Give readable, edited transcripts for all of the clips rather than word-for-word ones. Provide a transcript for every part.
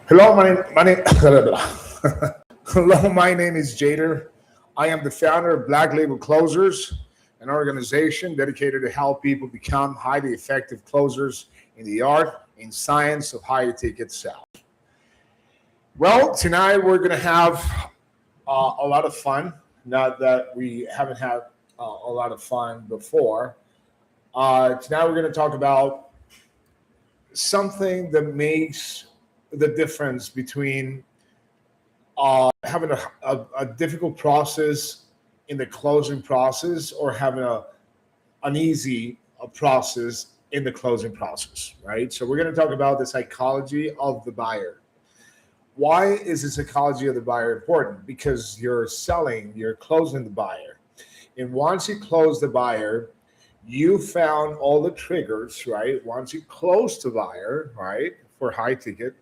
Hello, hello, my name is Jader. I am the founder of Black Label Closers, an organization dedicated to help people become highly effective closers in the art and science of higher ticket sales. Well, tonight we're going to have a lot of fun. Not that we haven't had a lot of fun before. Tonight we're going to talk about something that makes the difference between having a difficult process in the closing process or having an easy process in the closing process, right? So we're going to talk about the psychology of the buyer. Why is the psychology of the buyer important? Because you're closing the buyer. And once you close the buyer, you found all the triggers, right? Once you close the buyer, right, for high ticket,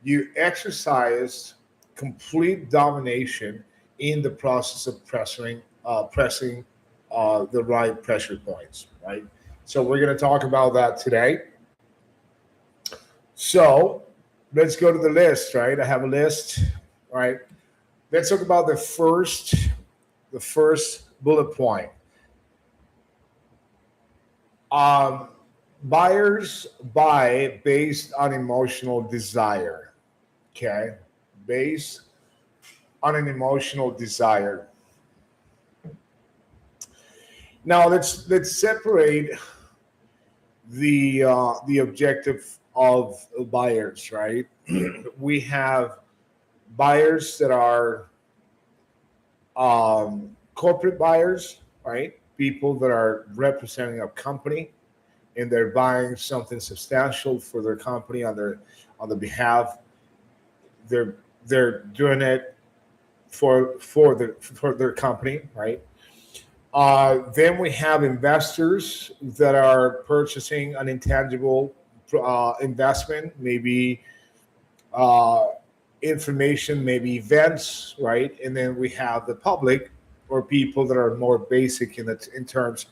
you exercised complete domination in the process of pressing the right pressure points, right? So we're going to talk about that today. So let's go to the list, right? I have a list, right? Let's talk about the first bullet point. Um, Buyers buy based on emotional desire. Okay, based on an emotional desire. Now let's separate the objective of buyers. Right, we have buyers that are corporate buyers, right? People that are representing a company and they're buying something substantial for their company on the behalf. They're doing it for their company, right? Then we have investors that are purchasing an intangible investment, maybe uh, information, maybe events, right? And then we have the public or people that are more basic in terms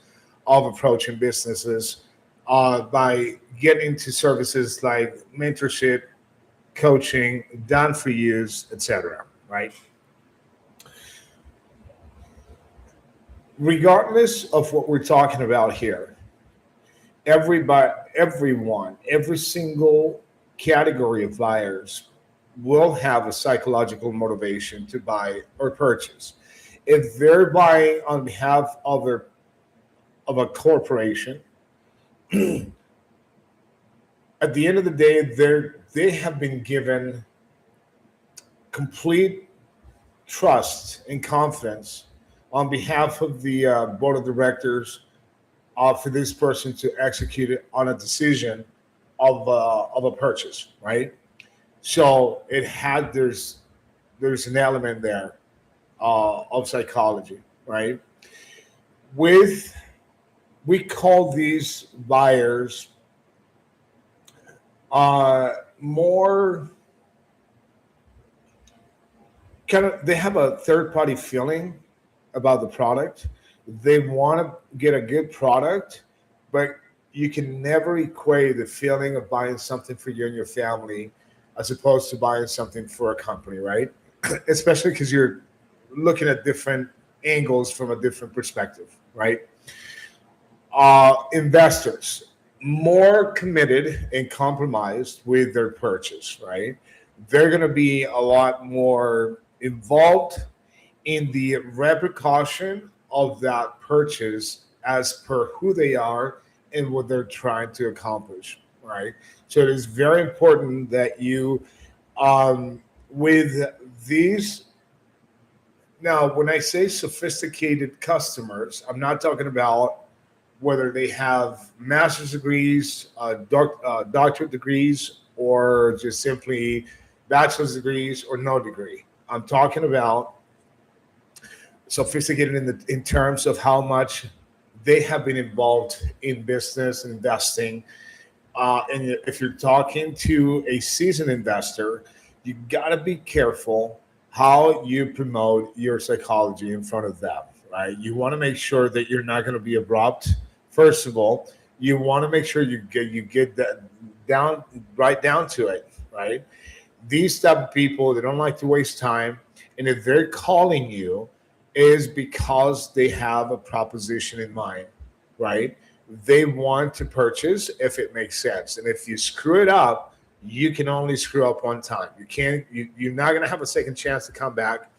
of approaching businesses by getting into services like mentorship, coaching, done for use, etc. Right? Regardless of what we're talking about here, every single category of buyers will have a psychological motivation to buy or purchase. If they're buying on behalf of a corporation, at the end of the day, they have been given complete trust and confidence on behalf of the board of directors for this person to execute it on a decision of a purchase, right? So there's an element there of psychology, right? With We call these buyers more kind of, they have a third party feeling about the product. They want to get a good product, but you can never equate the feeling of buying something for you and your family as opposed to buying something for a company, right? Especially because you're looking at different angles from a different perspective, right? Investors more committed and compromised with their purchase, right? They're going to be a lot more involved in the repercussion of that purchase as per who they are and what they're trying to accomplish, right? So it is very important that with these, now, when I say sophisticated customers, I'm not talking about whether they have master's degrees, doctorate degrees, or just simply bachelor's degrees or no degree. I'm talking about sophisticated in terms of how much they have been involved in business and investing. And if you're talking to a seasoned investor, you got to be careful how you promote your psychology in front of them, right? You want to make sure that you're not going to be abrupt. First of all, you want to make sure you get that down right down to it, right? These type of people, they don't like to waste time, and if they're calling you, is because they have a proposition in mind, right? They want to purchase if it makes sense, and if you screw it up, you can only screw up one time. You can't. You're not going to have a second chance to come back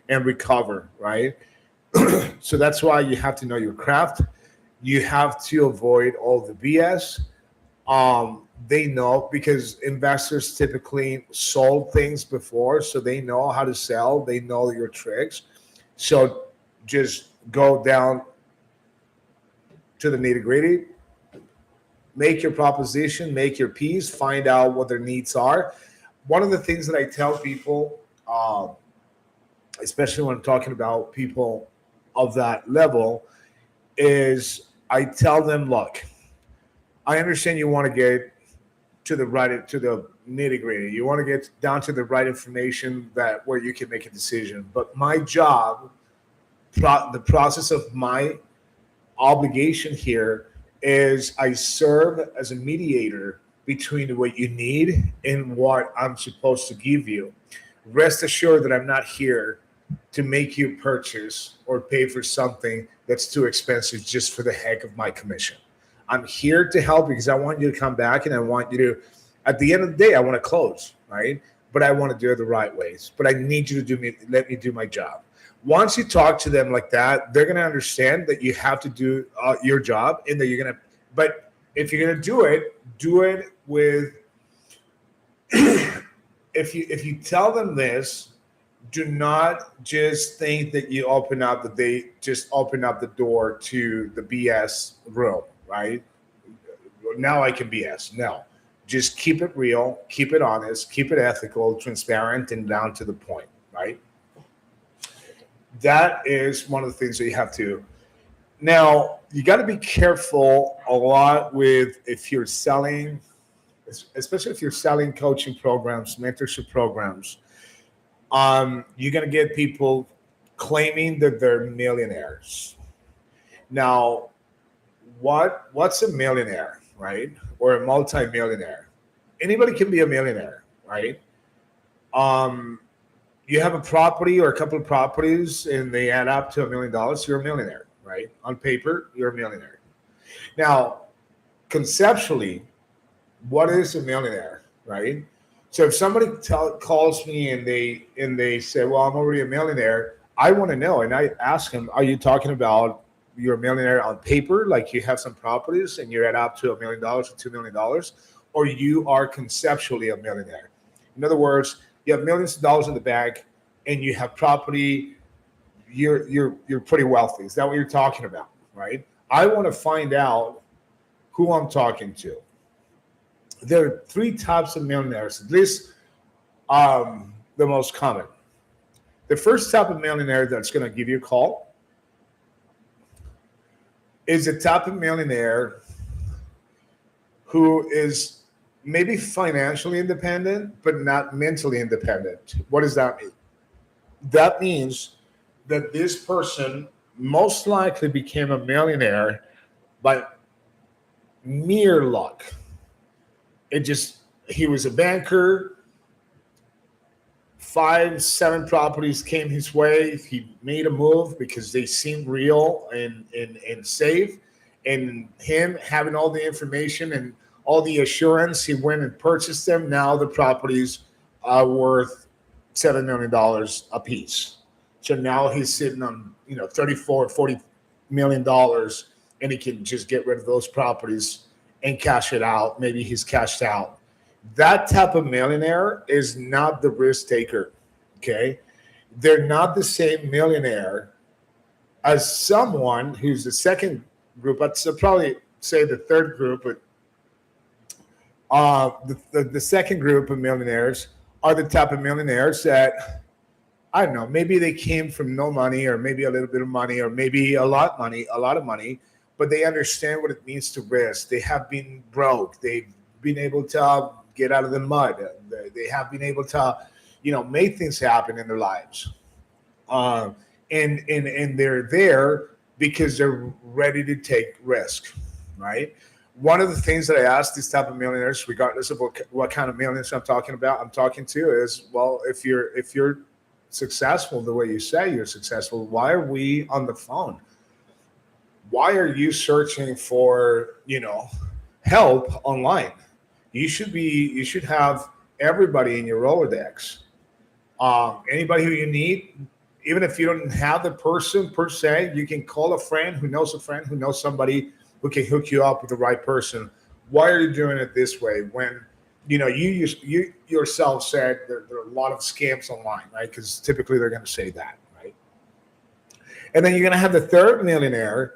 and recover, right? So that's why you have to know your craft. You have to avoid all the BS. They know because investors typically sold things before, so they know how to sell. They know your tricks. So just go down to the nitty gritty, make your proposition, make your piece, find out what their needs are. One of the things that I tell people, especially when I'm talking about people of that level, is I tell them, look, I understand you want to get to the right, to the nitty gritty. You want to get down to the right information that where you can make a decision. But my job, the process of my obligation here is I serve as a mediator between what you need and what I'm supposed to give you. Rest assured that I'm not here to make you purchase or pay for something that's too expensive just for the heck of my commission. I'm here to help because I want you to come back and I want you to, at the end of the day, I want to close, right? But I want to do it the right ways. But I need you to let me do my job. Once you talk to them like that, they're going to understand that you have to do your job and that you're going to, but if you're going to do it with, if you tell them this, do not just think that you open up, that they just open up the door to the BS room, right? Now I can BS. No, just keep it real, keep it honest, keep it ethical, transparent, and down to the point, right? That is one of the things that you have to. Now, you got to be careful a lot with if you're selling, especially if you're selling coaching programs, mentorship programs. You're going to get people claiming that they're millionaires. Now, what's a millionaire, right? Or a multi-millionaire? Anybody can be a millionaire, right? You have a property or a couple of properties and they add up to $1 million, you're a millionaire, right? On paper, you're a millionaire. Now, conceptually, what is a millionaire, right? So if somebody calls me and they say, well, I'm already a millionaire, I want to know. And I ask them, are you talking about you're a millionaire on paper, like you have some properties and you're at up to $1 million or $2 million, or you are conceptually a millionaire? In other words, you have millions of dollars in the bank and you have property, you're pretty wealthy. Is that what you're talking about, right? I want to find out who I'm talking to. There are three types of millionaires, at least the most common. The first type of millionaire that's going to give you a call is the type of millionaire who is maybe financially independent, but not mentally independent. What does that mean? That means that this person most likely became a millionaire by mere luck. He was a banker, 5, 7 properties came his way. He made a move because they seemed real and safe. And him having all the information and all the assurance, he went and purchased them. Now the properties are worth $7 million a piece. So now he's sitting on, $34, $40 million, and he can just get rid of those properties and cash it out. Maybe he's cashed out. That type of millionaire is not the risk taker. Okay. They're not the same millionaire as someone who's the second group. I'd probably say the third group, but the second group of millionaires are the type of millionaires that, I don't know, maybe they came from no money or maybe a little bit of money or maybe a lot of money, but they understand what it means to risk. They have been broke. They've been able to get out of the mud. They have been able to, make things happen in their lives. And they're there because they're ready to take risk, right? One of the things that I ask these type of millionaires, regardless of what kind of millionaires I'm talking to, is, well, if you're successful the way you say you're successful, why are we on the phone? Why are you searching for help online? You should have everybody in your Rolodex. Anybody who you need, even if you don't have the person per se, you can call a friend who knows somebody who can hook you up with the right person. Why are you doing it this way when you yourself said there are a lot of scams online, right? Because typically they're going to say that, right? And then you're going to have the third millionaire,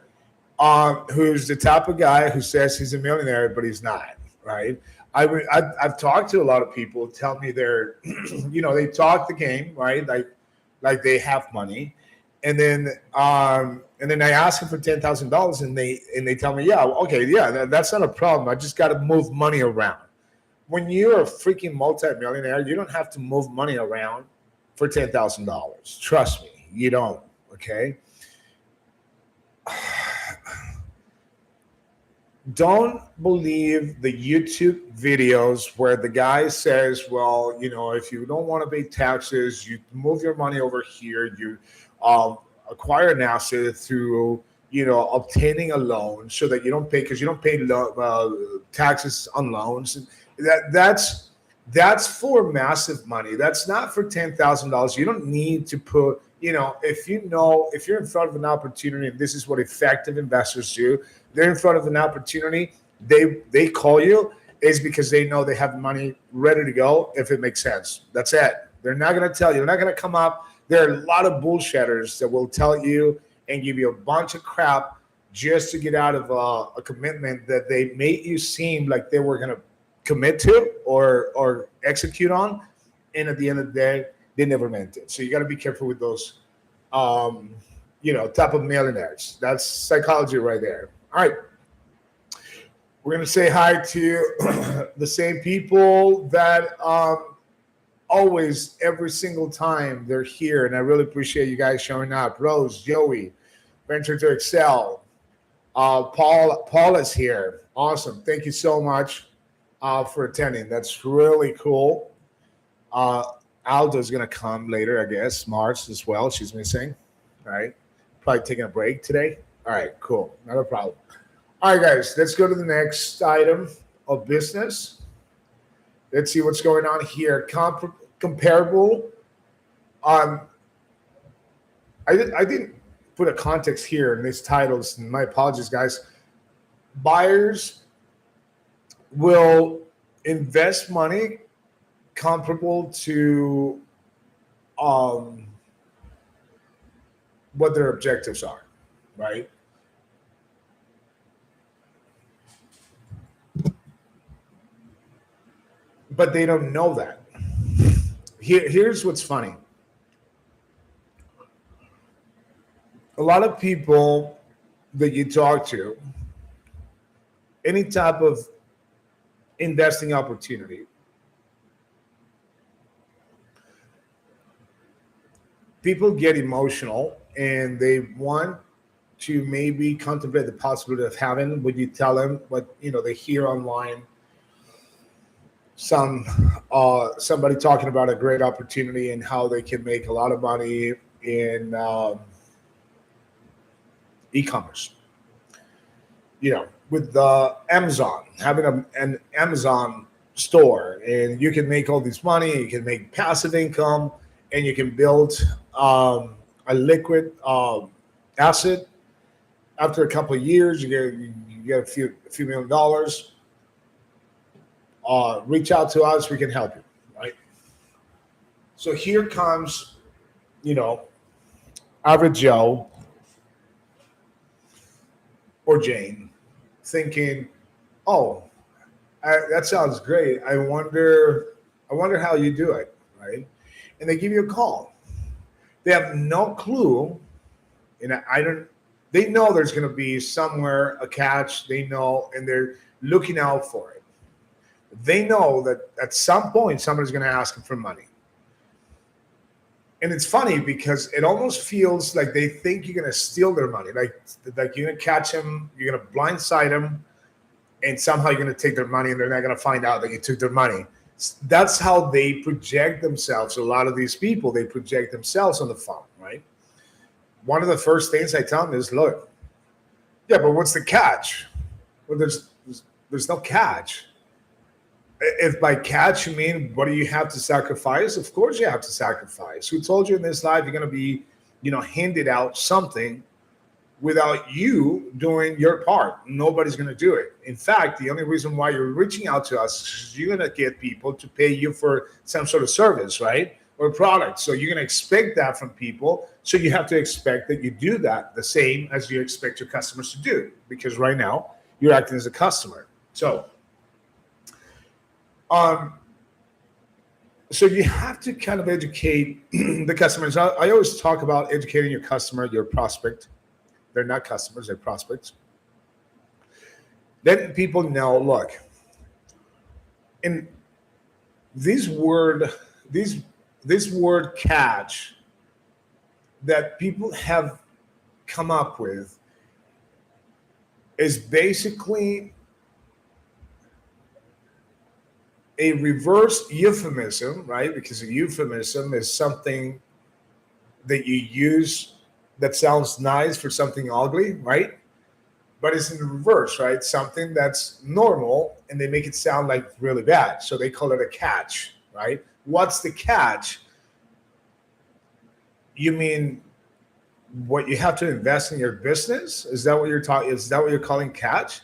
who's the type of guy who says he's a millionaire, but he's not, right? I've talked to a lot of people tell me they're, they talk the game, right? Like they have money, and then I ask them for $10,000, and they tell me, yeah, okay, yeah, that's not a problem. I just got to move money around. When you're a freaking multimillionaire, you don't have to move money around for $10,000. Trust me, you don't. Okay. Don't believe the YouTube videos where the guy says, well, if you don't want to pay taxes, you move your money over here. You acquire an asset through, obtaining a loan so that you don't pay, because you don't pay taxes on loans. That's for massive money. That's not for $10,000. You don't need to put, if you're in front of an opportunity, and this is what effective investors do, they're in front of an opportunity, they call you, is because they know they have money ready to go if it makes sense. That's it. They're not going to tell you. They're not going to come up. There are a lot of bullshitters that will tell you and give you a bunch of crap just to get out of a commitment that they made you seem like they were going to commit to or execute on. And at the end of the day, they never meant it. So you got to be careful with those, type of millionaires. That's psychology right there. All right. We're going to say hi to the same people that always, every single time they're here. And I really appreciate you guys showing up. Rose, Joey, Venture to Excel. Paul is here. Awesome. Thank you so much for attending. That's really cool. Aldo's going to come later, I guess. Mars as well. She's missing. All right. Probably taking a break today. All right, cool. Not a problem. All right, guys, let's go to the next item of business. Let's see what's going on here. Comparable. I didn't put a context here in these titles. And my apologies, guys. Buyers will invest money comparable to what their objectives are, right? But they don't know that. Here's what's funny. A lot of people that you talk to, any type of investing opportunity, people get emotional and they want to maybe contemplate the possibility of having what you tell them, what they hear online. Somebody talking about a great opportunity and how they can make a lot of money in e-commerce. With Amazon, having an Amazon store, and you can make all this money, you can make passive income, and you can build a liquid asset. After a couple of years, you get a few $1 million. Reach out to us, we can help you, right? So here comes, average Joe or Jane thinking, oh, that sounds great. I wonder how you do it, right? And they give you a call. They have no clue, and they know there's going to be somewhere a catch. They know, and they're looking out for it. They know that at some point somebody's going to ask them for money. And it's funny because it almost feels like they think you're going to steal their money. Like you're going to catch them, you're going to blindside them, and somehow you're going to take their money and they're not going to find out that you took their money. That's how they project themselves. A lot of these people, they project themselves on the phone, right? One of the first things I tell them is, look, yeah, but what's the catch? Well, there's no catch. If by catch you mean what do you have to sacrifice? Of course you have to sacrifice. Who told you in this life you're going to be, handed out something without you doing your part? Nobody's going to do it. In fact, the only reason why you're reaching out to us is you're going to get people to pay you for some sort of service, right? Or product. So you're going to expect that from people. So you have to expect that you do that the same as you expect your customers to do, because right now you're acting as a customer. So you have to kind of educate the customers. I always talk about educating your customer, your prospect. They're not customers, they're prospects. Letting people know, look, in this word catch that people have come up with is basically a reverse euphemism, right? Because a euphemism is something that you use that sounds nice for something ugly, right? But it's in the reverse, right? Something that's normal and they make it sound like really bad. So they call it a catch, right? What's the catch? You mean what you have to invest in your business? Is that what you're talking? Is that what you're calling catch?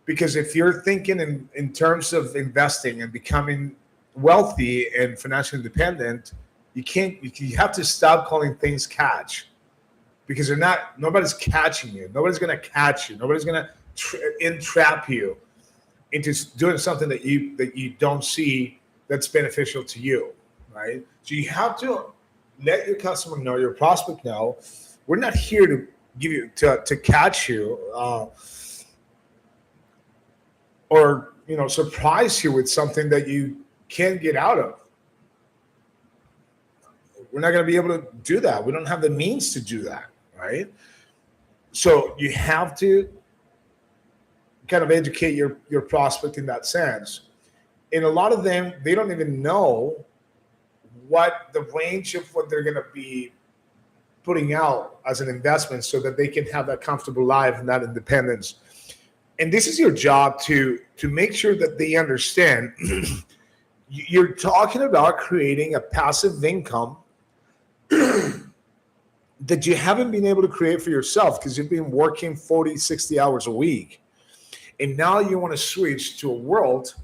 Because if you're thinking in terms of investing and becoming wealthy and financially independent, you have to stop calling things catch, because nobody's catching you. Nobody's going to catch you. Nobody's going to entrap you into doing something that you don't see that's beneficial to you, right? So you have to let your customer know, your prospect know, we're not here to give you to catch you or surprise you with something that you can't get out of. We're not going to be able to do that. We don't have the means to do that, right? So you have to kind of educate your prospect in that sense. And a lot of them, they don't even know what the range of what they're going to be putting out as an investment so that they can have that comfortable life and that independence. And this is your job to make sure that they understand. You're talking about creating a passive income that you haven't been able to create for yourself because you've been working 40, 60 hours a week. And now you want to switch to a world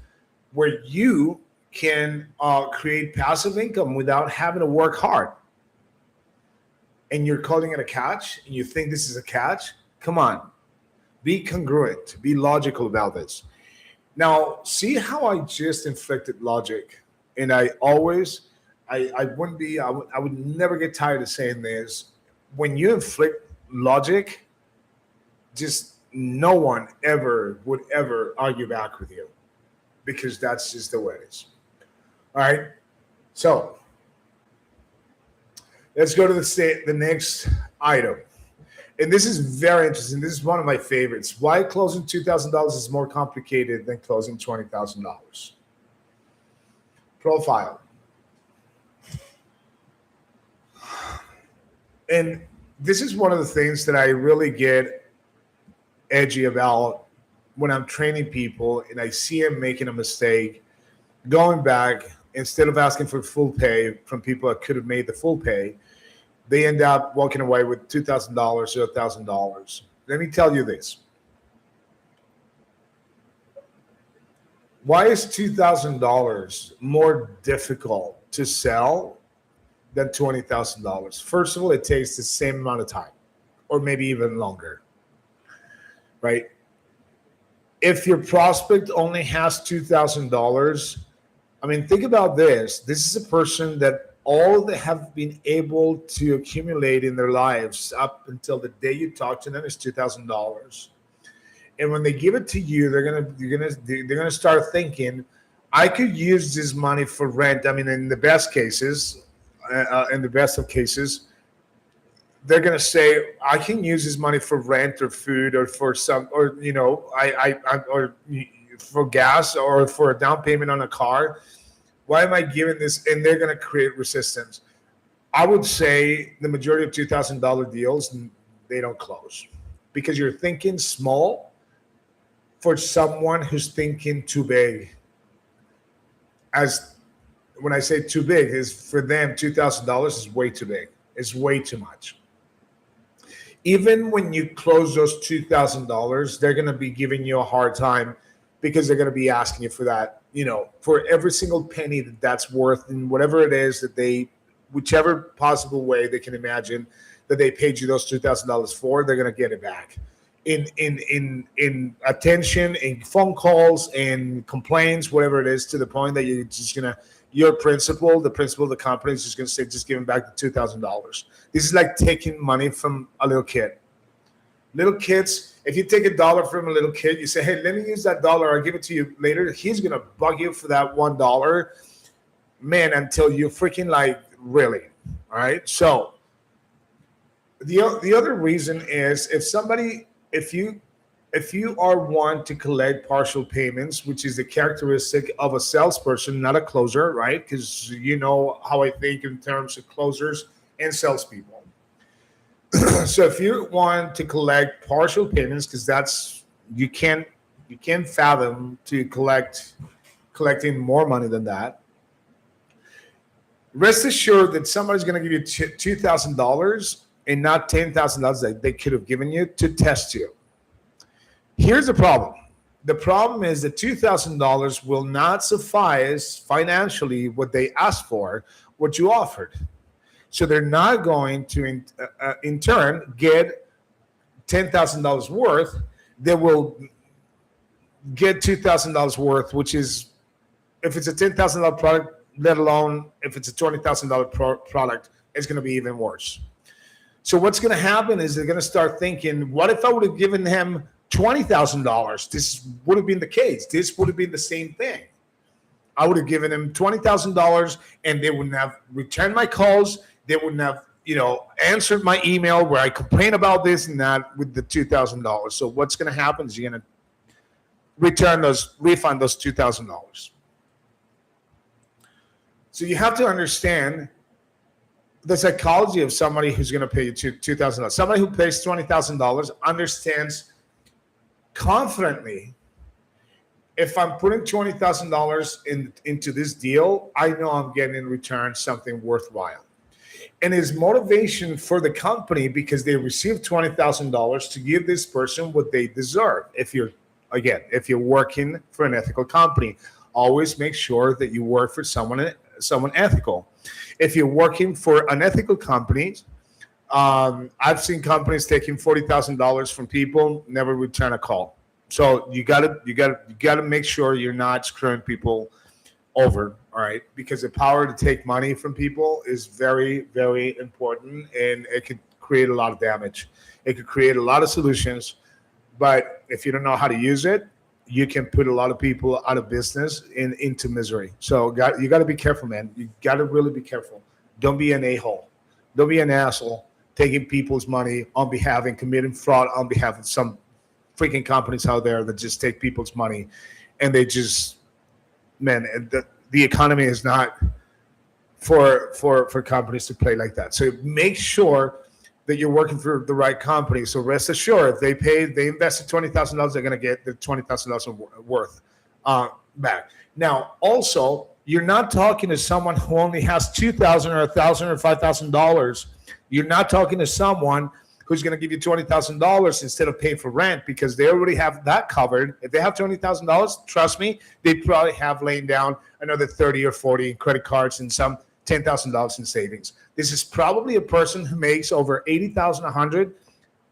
where you can create passive income without having to work hard. And you're calling it a catch, and you think this is a catch? Come on. Be congruent. Be logical about this. Now, see how I just inflicted logic. And I would never get tired of saying this. When you inflict logic, just no one would ever argue back with you, because that's just the way it is. All right. So let's go to the next item. And this is very interesting. This is one of my favorites. Why closing $2,000 is more complicated than closing $20,000. Profile. And this is one of the things that I really get edgy about when I'm training people and I see them making a mistake, going back, instead of asking for full pay from people that could have made the full pay, they end up walking away with $2,000 or $1,000. Let me tell you this. Why is $2,000 more difficult to sell than $20,000? First of all, it takes the same amount of time, or maybe even longer, right? If your prospect only has $2,000, I mean, think about this. This is a person that all they have been able to accumulate in their lives up until the day you talk to them is $2,000. And when they give it to you, they're gonna start thinking, I could use this money for rent. I mean, in the best of cases, they're gonna say, I can use this money for rent or food or for some, or or for gas or for a down payment on a car. Why am I giving this? And they're gonna create resistance. I would say the majority of $2,000 deals, they don't close because you're thinking small for someone who's thinking too big. As when I say too big, is for them $2,000 is way too big. It's way too much. Even when you close those $2,000, they're going to be giving you a hard time because they're going to be asking you for that, for every single penny that's worth, and whatever it is that they, whichever possible way they can imagine that they paid you those $2,000 for, they're going to get it back in attention, in phone calls, in complaints, whatever it is, to the point that you're just going to, your principal, the principal of the company is just going to say, just give him back the $2,000. This is like taking money from a little kid. Little kids, if you take $1 from a little kid, you say, hey, let me use that dollar. I'll give it to you later. He's going to bug you for that $1, man, until you freaking like, really. All right. So the other reason is if you are one to collect partial payments, which is the characteristic of a salesperson, not a closer, right? Because you know how I think in terms of closers and salespeople. So if you want to collect partial payments, because that's you can't fathom to collecting more money than that. Rest assured that somebody's going to give you $2,000 and not $10,000 that they could have given you to test you. Here's the problem. The problem is that $2,000 will not suffice financially what they asked for, what you offered. So they're not going to, in turn, get $10,000 worth. They will get $2,000 worth, which is, if it's a $10,000 product, let alone if it's a $20,000 product, it's going to be even worse. So what's going to happen is they're going to start thinking, what if I would have given him $20,000? This would have been the case. This would have been the same thing. I would have given him $20,000 and they wouldn't have returned my calls. They wouldn't have, answered my email where I complain about this and that with the $2,000. So what's going to happen is you're going to refund those $2,000. So you have to understand the psychology of somebody who's going to pay you $2,000. Somebody who pays $20,000 understands confidently, if I'm putting $20,000 into this deal, I know I'm getting in return something worthwhile. And his motivation for the company, because they received $20,000 to give this person what they deserve. If you're working for an ethical company, always make sure that you work for someone ethical. If you're working for unethical companies, I've seen companies taking $40,000 from people, never return a call. So you gotta make sure you're not screwing people over, all right? Because the power to take money from people is very, very important, and it could create a lot of damage. It could create a lot of solutions, but if you don't know how to use it, you can put a lot of people out of business into misery. So you got to be careful, man. You got to really be careful. Don't be an a-hole. Don't be an asshole taking people's money on behalf and committing fraud on behalf of some freaking companies out there that just take people's money, and they just, man, the economy is not for companies to play like that. So make sure that you're working for the right company. So rest assured, if they invested $20,000, they're going to get the $20,000 worth back. Now, also, you're not talking to someone who only has $2,000 or $1,000 or $5,000. You're not talking to someone who's going to give you $20,000 instead of paying for rent, because they already have that covered. If they have $20,000, trust me, they probably have laying down another 30 or 40 credit cards and some $10,000 in savings. This is probably a person who makes over $80,000, $100,000,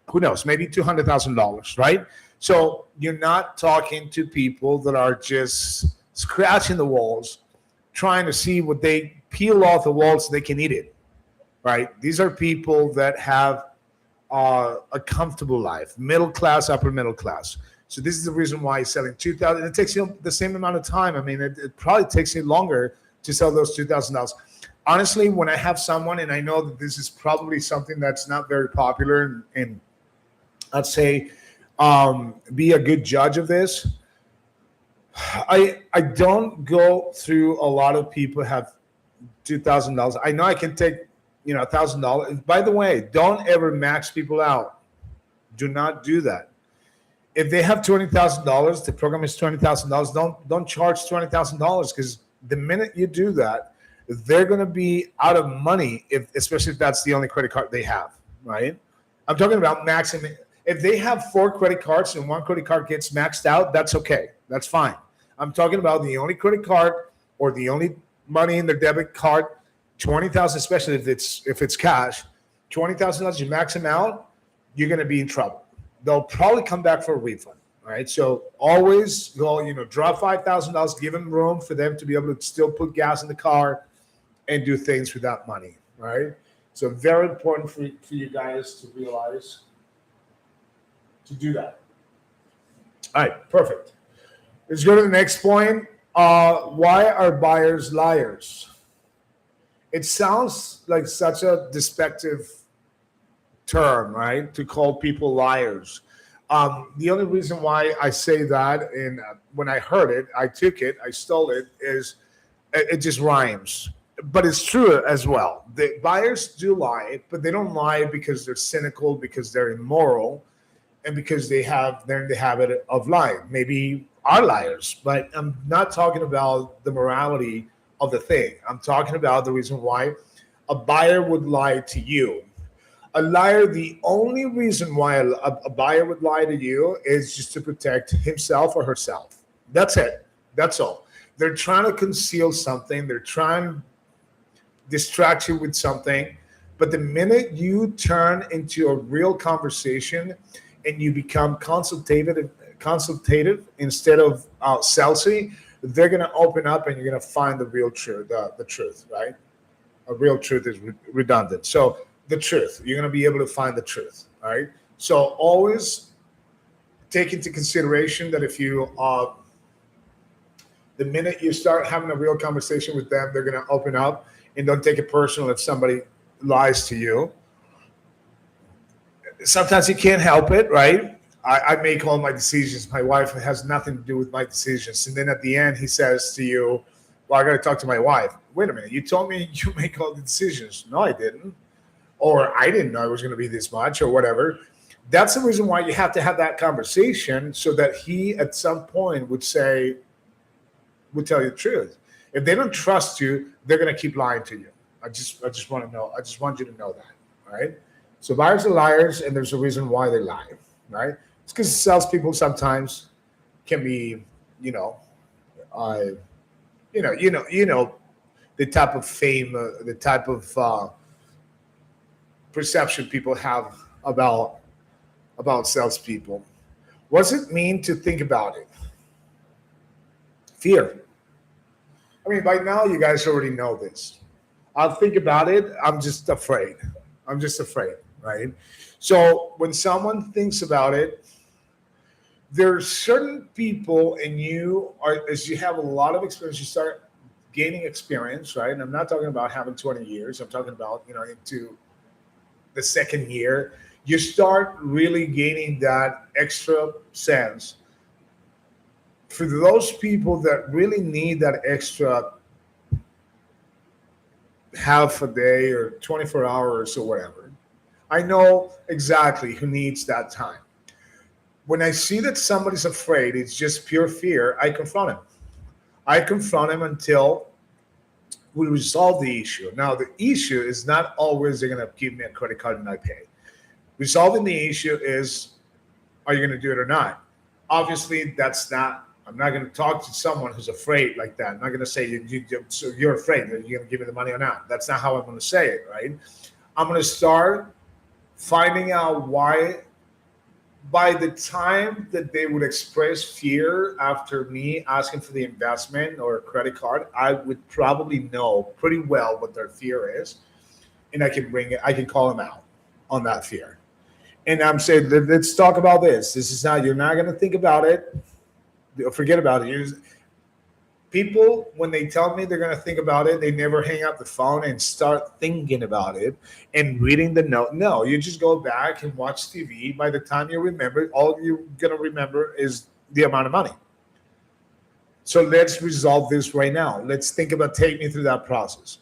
who knows, maybe $200,000, right? So you're not talking to people that are just scratching the walls, trying to see what they peel off the walls so they can eat it, right? These are people that have a comfortable life, middle class, upper middle class. So this is the reason why he's selling $2,000. It takes you the same amount of time. I mean, it probably takes you longer to sell those $2,000. honestly, when I have someone, and I know that this is probably something that's not very popular, and I'd say be a good judge of this. I don't go through a lot of people have $2,000. I know I can take $1,000. By the way, don't ever max people out. Do not do that. If they have $20,000, the program is $20,000. Don't charge $20,000, because the minute you do that, they're going to be out of money. Especially if that's the only credit card they have, right? I'm talking about maximum. If they have 4 credit cards and 1 credit card gets maxed out, that's okay. That's fine. I'm talking about the only credit card or the only money in their debit card, 20,000, especially if it's cash, $20,000. You max them out, you're going to be in trouble. They'll probably come back for a refund. All right. So always go, drop $5,000, give them room for them to be able to still put gas in the car and do things with that money. All right. So very important for you guys to realize to do that. All right. Perfect. Let's go to the next point. Why are buyers liars? It sounds like such a despective term, right? To call people liars. The only reason why I say that, and when I heard it, I took it, I stole it, is it just rhymes. But it's true as well. The buyers do lie, but they don't lie because they're cynical, because they're immoral, and because they're in the habit of lying. Maybe are liars, but I'm not talking about the morality of the thing. I'm talking about the reason why a buyer would lie to you. A liar, the only reason why a buyer would lie to you is just to protect himself or herself. That's it. That's all. They're trying to conceal something. They're trying to distract you with something. But the minute you turn into a real conversation and you become consultative instead of salesy, they're going to open up and you're going to find the real truth, the truth, right? A real truth is redundant. So the truth, you're going to be able to find the truth, all right? So always take into consideration that if you, the minute you start having a real conversation with them, they're going to open up, and don't take it personal if somebody lies to you. Sometimes you can't help it, right? I make all my decisions. My wife has nothing to do with my decisions. And then at the end, he says to you, well, I got to talk to my wife. Wait a minute. You told me you make all the decisions. No, I didn't. Or I didn't know it was going to be this much or whatever. That's the reason why you have to have that conversation, so that he at some point would tell you the truth. If they don't trust you, they're going to keep lying to you. I just want to know. I just want you to know that. All right. So buyers are liars, and there's a reason why they lie. Right. It's because salespeople sometimes can be, the type of fame, the type of perception people have about salespeople. What does it mean to think about it? Fear. I mean, by now you guys already know this. I'll think about it. I'm just afraid, right? So when someone thinks about it, there's certain people, and as you have a lot of experience, you start gaining experience, right? And I'm not talking about having 20 years. I'm talking about, into the second year, you start really gaining that extra sense. For those people that really need that extra half a day or 24 hours or whatever, I know exactly who needs that time. When I see that somebody's afraid, it's just pure fear, I confront him. I confront him until we resolve the issue. Now, the issue is not always they're going to give me a credit card and I pay. Resolving the issue is, are you going to do it or not? Obviously, I'm not going to talk to someone who's afraid like that. I'm not going to say, so you're afraid that you're going to give me the money or not. That's not how I'm going to say it, right? I'm going to start finding out why. By the time that they would express fear after me asking for the investment or a credit card, I would probably know pretty well what their fear is. And I can call them out on that fear. And I'm saying, let's talk about this. You're not going to think about it. Forget about it. People, when they tell me they're going to think about it, they never hang up the phone and start thinking about it and reading the note. No, you just go back and watch TV. By the time you remember, all you're going to remember is the amount of money. So let's resolve this right now. Let's think about taking me through that process.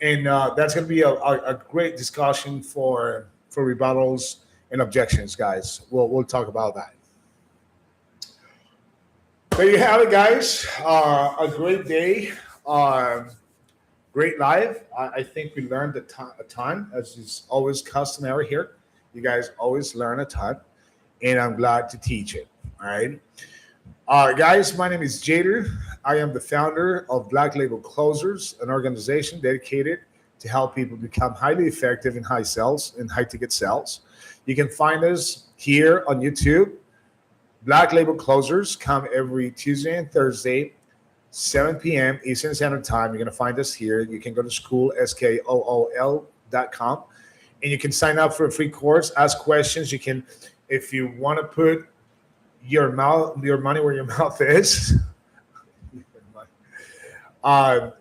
And that's going to be a great discussion for rebuttals and objections, guys. We'll talk about that. There you have it, guys. A great day. Great live. I think we learned a ton, as is always customary here. You guys always learn a ton, and I'm glad to teach it. All right. Guys, my name is Jader. I am the founder of Black Label Closers, an organization dedicated to help people become highly effective in high sales and high ticket sales. You can find us here on YouTube. Black Label Closers come every Tuesday and Thursday, 7 p.m. Eastern Standard Time. You're going to find us here. You can go to school, skool.com, and you can sign up for a free course, ask questions. You can, if you want to put your money where your mouth is,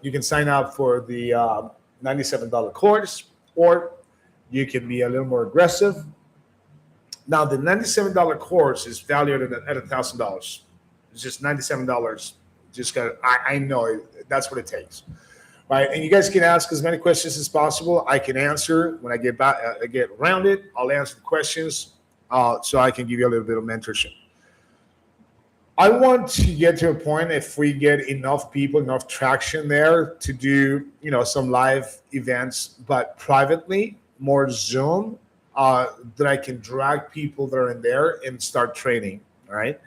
you can sign up for the $97 course, or you can be a little more aggressive. Now, the $97 course is valued at $1,000. It's just $97. Just got I know that's what it takes, right? And you guys can ask as many questions as possible. I can answer when I get back. I get around it. I'll answer the questions, so I can give you a little bit of mentorship. I want to get to a point, if we get enough people, enough traction there, to do some live events, but privately, more Zoom, that I can drag people that are in there and start training. All right.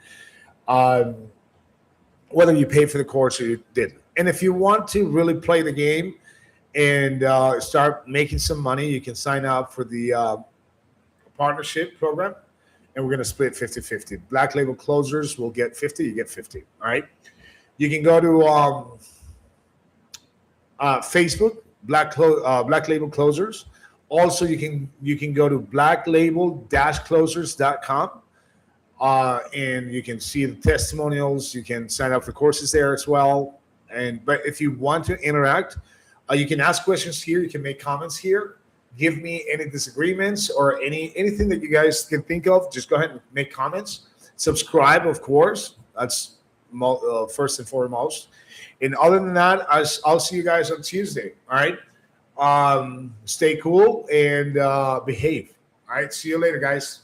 Whether you paid for the course or you didn't. And if you want to really play the game and start making some money, you can sign up for the partnership program, and we're going to split 50-50. Black Label Closers will get 50, you get 50. All right. You can go to Facebook, Black Label Closers. Also, you can go to blacklabel-closers.com. And you can see the testimonials. You can sign up for courses there as well. But if you want to interact, you can ask questions here. You can make comments here. Give me any disagreements or anything that you guys can think of. Just go ahead and make comments. Subscribe, of course. That's first and foremost. And other than that, I'll see you guys on Tuesday. All right. Stay cool and behave. All right. See you later, guys.